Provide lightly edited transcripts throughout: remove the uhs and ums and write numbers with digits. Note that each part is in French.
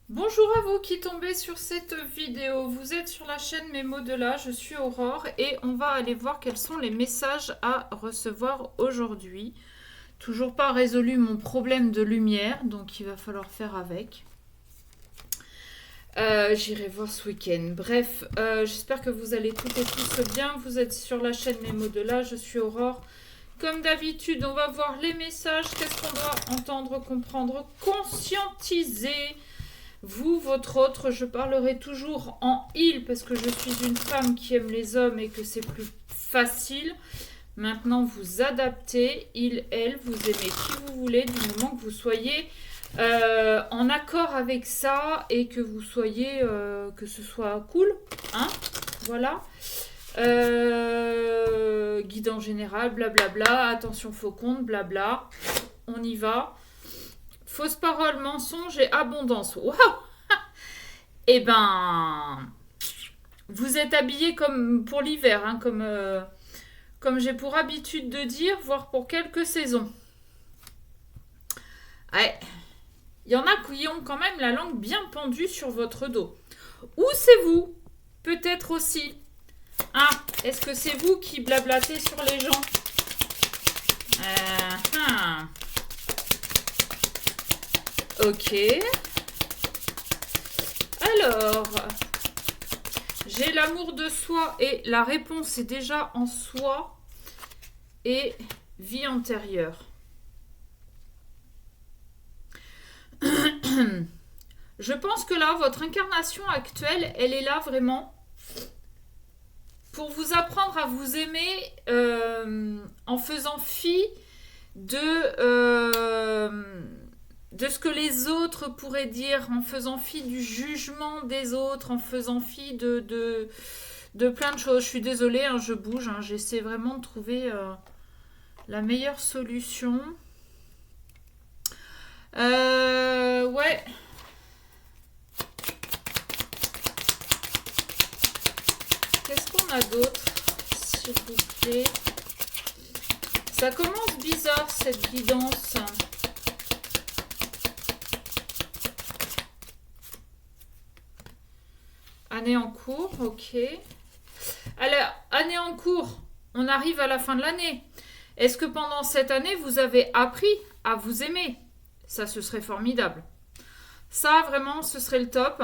Bonjour à vous qui tombez sur cette vidéo. Vous êtes sur la chaîne Mes mots de là, je suis Aurore et on va aller voir quels sont les messages à recevoir aujourd'hui. Toujours pas résolu mon problème de lumière, donc il va falloir faire avec. J'irai voir ce week-end. Bref, j'espère que vous allez toutes et tous bien. Vous êtes sur la chaîne Mes mots de là, je suis Aurore. Comme d'habitude, on va voir les messages. Qu'est-ce qu'on doit entendre, comprendre, conscientiser. Vous, votre autre, je parlerai toujours en il parce que je suis une femme qui aime les hommes et que c'est plus facile. Maintenant, vous adaptez, il, elle, vous aimez qui vous voulez du moment que vous soyez en accord avec ça et que vous soyez, que ce soit cool, hein, voilà. Guidance générale, blablabla, attention faux compte, blabla, on y va. Fausse parole, mensonge et abondance. Waouh! Eh ben, vous êtes habillé comme pour l'hiver, hein, comme j'ai pour habitude de dire, voire pour quelques saisons. Ouais, il y en a qui ont quand même la langue bien pendue sur votre dos. Ou c'est vous, peut-être aussi. Ah, est-ce que c'est vous qui blablatez sur les gens? Ah. Ok. Alors, j'ai l'amour de soi et la réponse est déjà en soi et vie antérieure. Je pense que là, votre incarnation actuelle, elle est là vraiment pour vous apprendre à vous aimer en faisant fi de ce que les autres pourraient dire, en faisant fi du jugement des autres, en faisant fi de plein de choses. Je suis désolée, hein, je bouge, hein, j'essaie vraiment de trouver la meilleure solution. Ouais. Qu'est-ce qu'on a d'autre, s'il vous plaît? Ça commence bizarre, cette guidance. Année en cours, ok. Alors, année en cours, on arrive à la fin de l'année. Est-ce que pendant cette année, vous avez appris à vous aimer? Ça, ce serait formidable. Ça, vraiment, ce serait le top.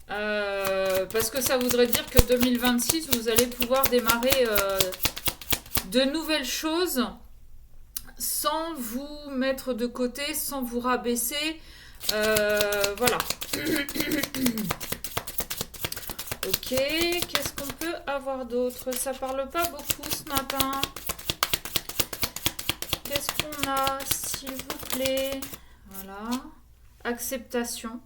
Parce que ça voudrait dire que 2026, vous allez pouvoir démarrer de nouvelles choses sans vous mettre de côté, sans vous rabaisser. Voilà. Ok, qu'est-ce qu'on peut avoir d'autre? Ça parle pas beaucoup ce matin. Qu'est-ce qu'on a, s'il vous plaît? Voilà. Acceptation.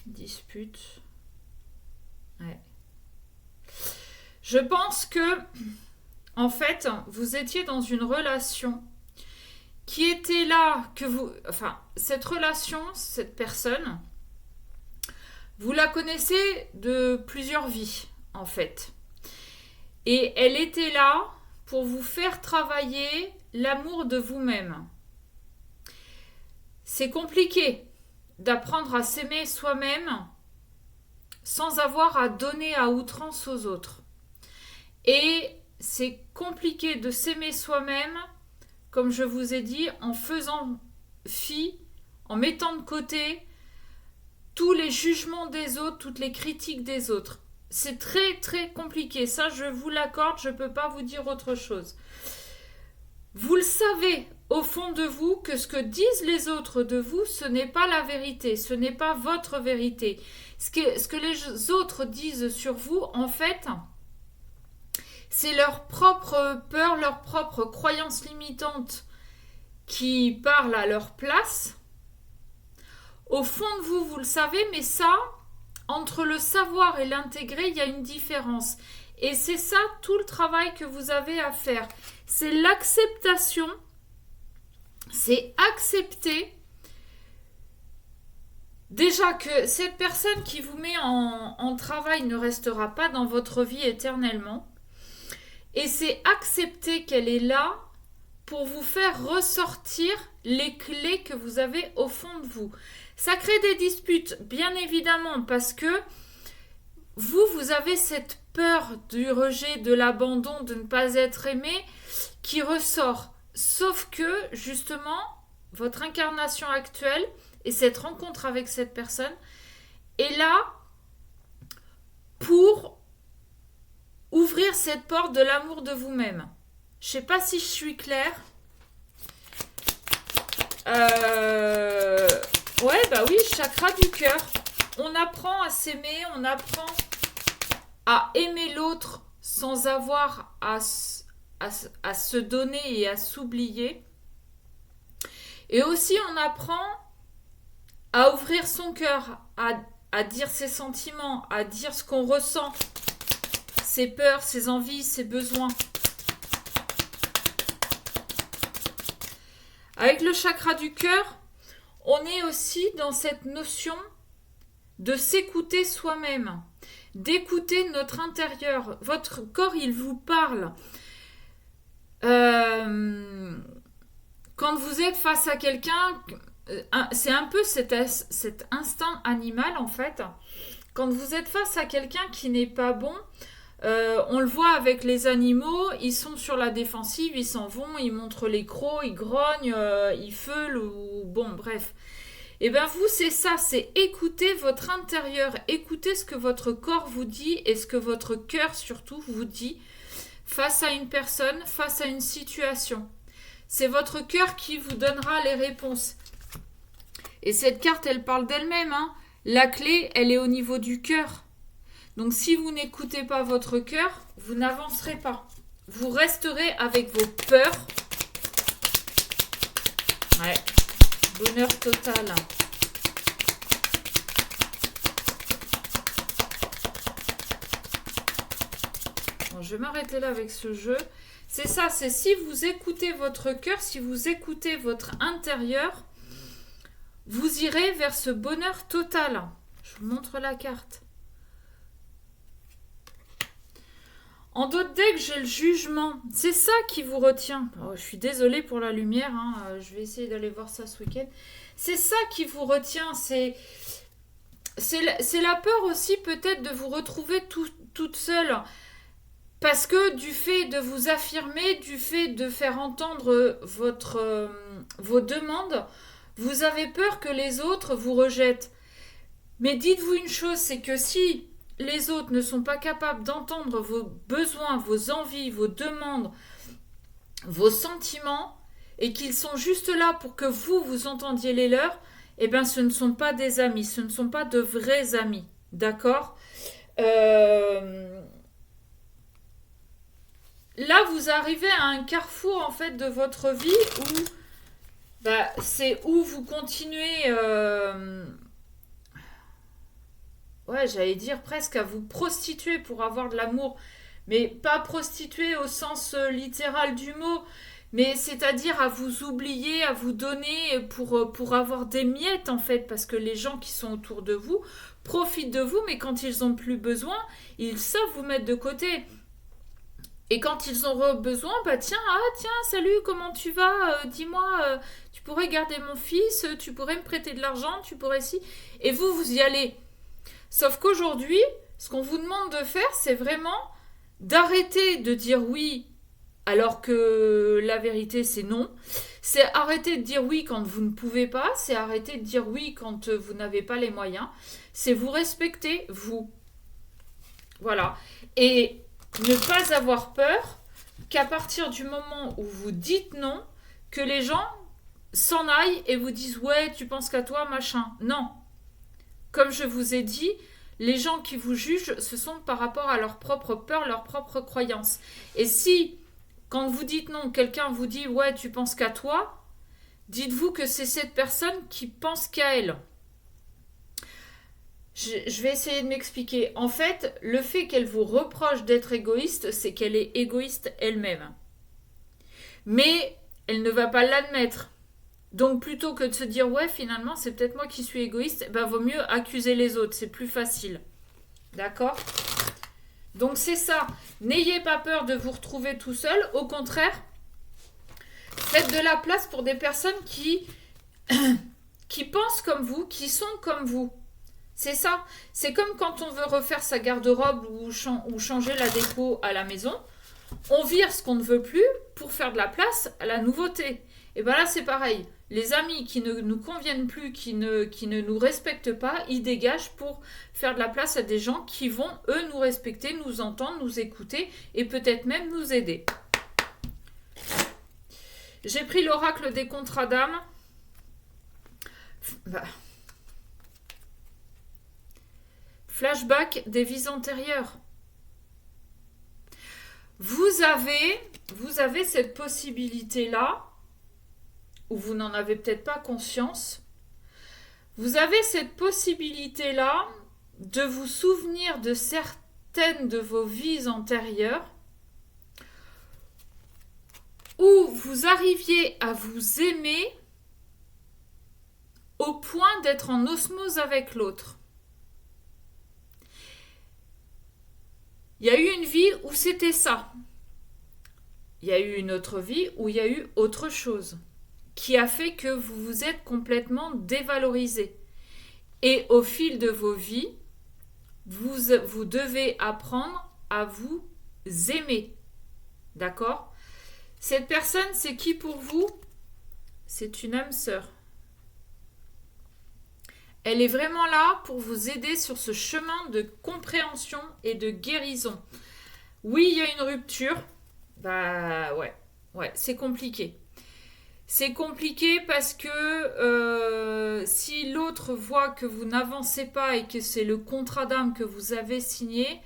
Dispute. Ouais. Je pense que, en fait, vous étiez dans une relation qui était là, que vous... Enfin, cette relation, cette personne, vous la connaissez de plusieurs vies, en fait. Et elle était là pour vous faire travailler l'amour de vous-même. C'est compliqué d'apprendre à s'aimer soi-même sans avoir à donner à outrance aux autres. Et c'est compliqué de s'aimer soi-même, comme je vous ai dit, en faisant fi, en mettant de côté tous les jugements des autres, toutes les critiques des autres. C'est très très compliqué, ça je vous l'accorde, je ne peux pas vous dire autre chose. Vous le savez au fond de vous que ce que disent les autres de vous, ce n'est pas la vérité, ce n'est pas votre vérité. Ce que les autres disent sur vous, en fait, c'est leur propre peur, leur propre croyance limitante qui parlent à leur place. Au fond de vous, vous le savez, mais ça, entre le savoir et l'intégrer, il y a une différence. Et c'est ça tout le travail que vous avez à faire. C'est l'acceptation, c'est accepter déjà que cette personne qui vous met en travail ne restera pas dans votre vie éternellement. Et c'est accepter qu'elle est là pour vous faire ressortir les clés que vous avez au fond de vous. Ça crée des disputes, bien évidemment, parce que vous avez cette peur du rejet, de l'abandon, de ne pas être aimé qui ressort. Sauf que, justement, votre incarnation actuelle et cette rencontre avec cette personne est là pour ouvrir cette porte de l'amour de vous-même. Je ne sais pas si je suis claire. Ouais, bah oui, chakra du cœur. On apprend à s'aimer, on apprend à aimer l'autre sans avoir à se donner et à s'oublier. Et aussi, on apprend à ouvrir son cœur, à dire ses sentiments, à dire ce qu'on ressent, ses peurs, ses envies, ses besoins. Avec le chakra du cœur, on est aussi dans cette notion de s'écouter soi-même, d'écouter notre intérieur. Votre corps, il vous parle. Quand vous êtes face à quelqu'un, c'est un peu cet instinct animal en fait. Quand vous êtes face à quelqu'un qui n'est pas bon, on le voit avec les animaux, ils sont sur la défensive, ils s'en vont, ils montrent les crocs, ils grognent, ils feulent, ou bon, bref. Et bien vous, c'est ça, c'est écouter votre intérieur, écouter ce que votre corps vous dit et ce que votre cœur surtout vous dit face à une personne, face à une situation. C'est votre cœur qui vous donnera les réponses. Et cette carte, elle parle d'elle-même, hein. La clé, elle est au niveau du cœur. Donc si vous n'écoutez pas votre cœur, vous n'avancerez pas. Vous resterez avec vos peurs. Ouais, bonheur total. Bon, je vais m'arrêter là avec ce jeu. C'est ça, c'est si vous écoutez votre cœur, si vous écoutez votre intérieur, vous irez vers ce bonheur total. Je vous montre la carte. En d'autres decks, j'ai le jugement. C'est ça qui vous retient. Oh, je suis désolée pour la lumière. Je vais essayer d'aller voir ça ce week-end. C'est ça qui vous retient. C'est la peur aussi peut-être de vous retrouver toute seule. Parce que du fait de vous affirmer, du fait de faire entendre vos demandes, vous avez peur que les autres vous rejettent. Mais dites-vous une chose, c'est que si les autres ne sont pas capables d'entendre vos besoins, vos envies, vos demandes, vos sentiments, et qu'ils sont juste là pour que vous entendiez les leurs, eh bien ce ne sont pas des amis, ce ne sont pas de vrais amis. D'accord ? Là, vous arrivez à un carrefour en fait de votre vie où c'est où vous continuez ouais, j'allais dire presque à vous prostituer pour avoir de l'amour, mais pas prostituer au sens littéral du mot, mais c'est-à-dire à vous oublier, à vous donner pour avoir des miettes en fait, parce que les gens qui sont autour de vous profitent de vous, mais quand ils ont plus besoin, ils savent vous mettre de côté. Et quand ils ont besoin, tiens, salut, comment tu vas dis-moi, tu pourrais garder mon fils, tu pourrais me prêter de l'argent, tu pourrais si... Et vous y allez. Sauf qu'aujourd'hui, ce qu'on vous demande de faire, c'est vraiment d'arrêter de dire oui alors que la vérité c'est non. C'est arrêter de dire oui quand vous ne pouvez pas, c'est arrêter de dire oui quand vous n'avez pas les moyens. C'est vous respecter, vous. Voilà. Et ne pas avoir peur qu'à partir du moment où vous dites non, que les gens s'en aillent et vous disent ouais, tu penses qu'à toi, machin. Non. Comme je vous ai dit, les gens qui vous jugent, ce sont par rapport à leur propre peur, leur propre croyance. Et si, quand vous dites non, quelqu'un vous dit ouais, tu penses qu'à toi, dites-vous que c'est cette personne qui pense qu'à elle. Je vais essayer de m'expliquer. En fait, le fait qu'elle vous reproche d'être égoïste, c'est qu'elle est égoïste elle-même. Mais elle ne va pas l'admettre. Donc plutôt que de se dire ouais finalement c'est peut-être moi qui suis égoïste, ben vaut mieux accuser les autres, c'est plus facile. D'accord? Donc c'est ça. N'ayez pas peur de vous retrouver tout seul. Au contraire, faites de la place pour des personnes qui pensent comme vous, qui sont comme vous. C'est ça. C'est comme quand on veut refaire sa garde-robe ou changer la déco à la maison. On vire ce qu'on ne veut plus pour faire de la place à la nouveauté. Et bien là, c'est pareil. Les amis qui ne nous conviennent plus, qui ne nous respectent pas, ils dégagent pour faire de la place à des gens qui vont, eux, nous respecter, nous entendre, nous écouter et peut-être même nous aider. J'ai pris l'oracle des contrats d'âme. Flashback des vies antérieures. Vous avez cette possibilité-là, ou vous n'en avez peut-être pas conscience. Vous avez cette possibilité-là de vous souvenir de certaines de vos vies antérieures où vous arriviez à vous aimer au point d'être en osmose avec l'autre. Il y a eu une vie où c'était ça. Il y a eu une autre vie où il y a eu autre chose qui a fait que vous vous êtes complètement dévalorisé. Et au fil de vos vies, vous devez apprendre à vous aimer. D'accord? Cette personne, c'est qui pour vous? C'est une âme sœur. Elle est vraiment là pour vous aider sur ce chemin de compréhension et de guérison. Oui, il y a une rupture. Bah ouais, c'est compliqué. C'est compliqué parce que si l'autre voit que vous n'avancez pas et que c'est le contrat d'âme que vous avez signé,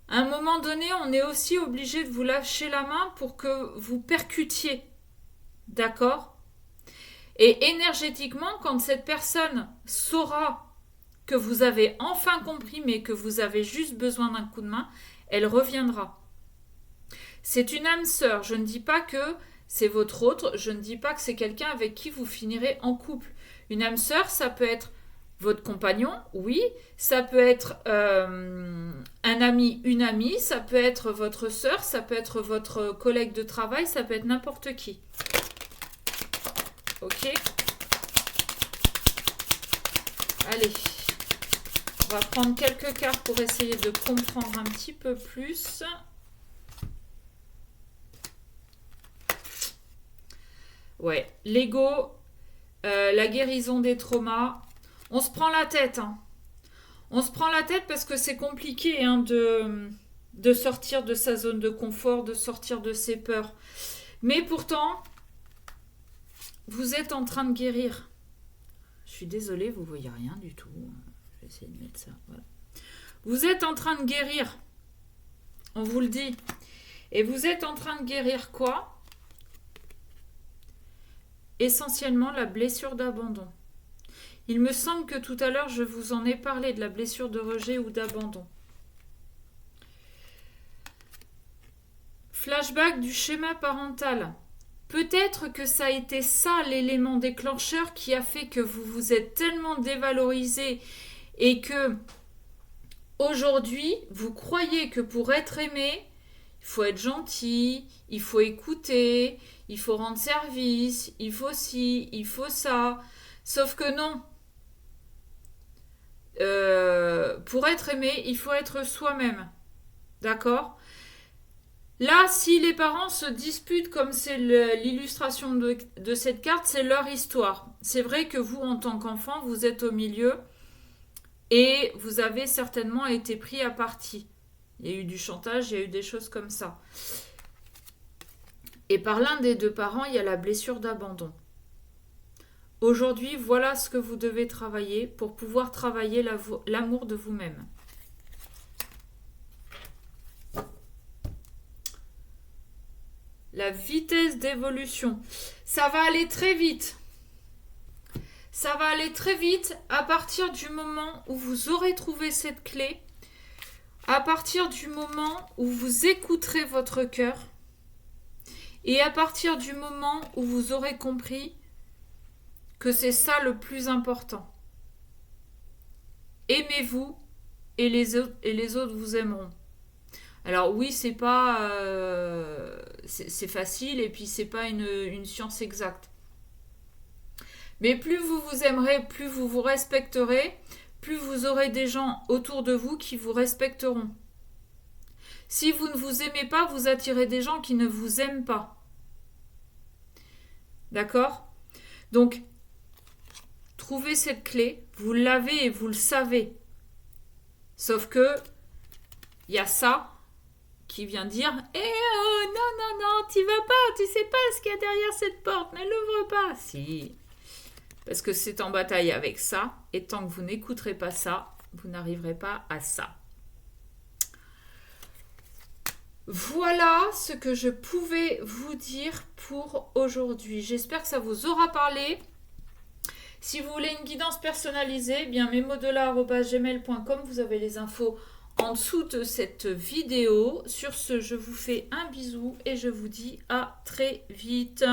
à un moment donné, on est aussi obligé de vous lâcher la main pour que vous percutiez. D'accord ? Et énergétiquement, quand cette personne saura que vous avez enfin compris, mais que vous avez juste besoin d'un coup de main, elle reviendra. C'est une âme sœur. Je ne dis pas que c'est votre autre. Je ne dis pas que c'est quelqu'un avec qui vous finirez en couple. Une âme sœur, ça peut être votre compagnon, oui. Ça peut être un ami, une amie. Ça peut être votre sœur. Ça peut être votre collègue de travail. Ça peut être n'importe qui. Ok. Allez. On va prendre quelques cartes pour essayer de comprendre un petit peu plus. Ouais, l'ego, la guérison des traumas. On se prend la tête. Hein. On se prend la tête parce que c'est compliqué hein, de sortir de sa zone de confort, de sortir de ses peurs. Mais pourtant, vous êtes en train de guérir. Je suis désolée, vous ne voyez rien du tout. Je vais essayer de mettre ça. Voilà. Vous êtes en train de guérir. On vous le dit. Et vous êtes en train de guérir quoi ? Essentiellement la blessure d'abandon. Il me semble que tout à l'heure, je vous en ai parlé de la blessure de rejet ou d'abandon. Flashback du schéma parental. Peut-être que ça a été ça l'élément déclencheur qui a fait que vous vous êtes tellement dévalorisé et que aujourd'hui, vous croyez que pour être aimé, il faut être gentil, il faut écouter, il faut rendre service, il faut ci, il faut ça. Sauf que non. Pour être aimé, il faut être soi-même. D'accord ? Là, si les parents se disputent, comme c'est l'illustration de cette carte, c'est leur histoire. C'est vrai que vous, en tant qu'enfant, vous êtes au milieu et vous avez certainement été pris à partie. Il y a eu du chantage, il y a eu des choses comme ça. Et par l'un des deux parents, il y a la blessure d'abandon. Aujourd'hui, voilà ce que vous devez travailler pour pouvoir travailler l'amour de vous-même. La vitesse d'évolution. Ça va aller très vite. Ça va aller très vite à partir du moment où vous aurez trouvé cette clé, à partir du moment où vous écouterez votre cœur et à partir du moment où vous aurez compris que c'est ça le plus important. Aimez-vous et les autres vous aimeront. Alors oui, c'est pas c'est facile et puis c'est pas une science exacte. Mais plus vous vous aimerez, plus vous vous respecterez, plus vous aurez des gens autour de vous qui vous respecteront. Si vous ne vous aimez pas, vous attirez des gens qui ne vous aiment pas. D'accord ? Donc, trouvez cette clé, vous l'avez et vous le savez. Sauf que, il y a ça qui vient dire « non, t'y vas pas, tu sais pas ce qu'il y a derrière cette porte, ne l'ouvre pas !» Si, parce que c'est en bataille avec ça, et tant que vous n'écouterez pas ça, vous n'arriverez pas à ça. Voilà ce que je pouvais vous dire pour aujourd'hui. J'espère que ça vous aura parlé. Si vous voulez une guidance personnalisée, bien memodelà@gmail.com, vous avez les infos en dessous de cette vidéo. Sur ce, je vous fais un bisou et je vous dis à très vite.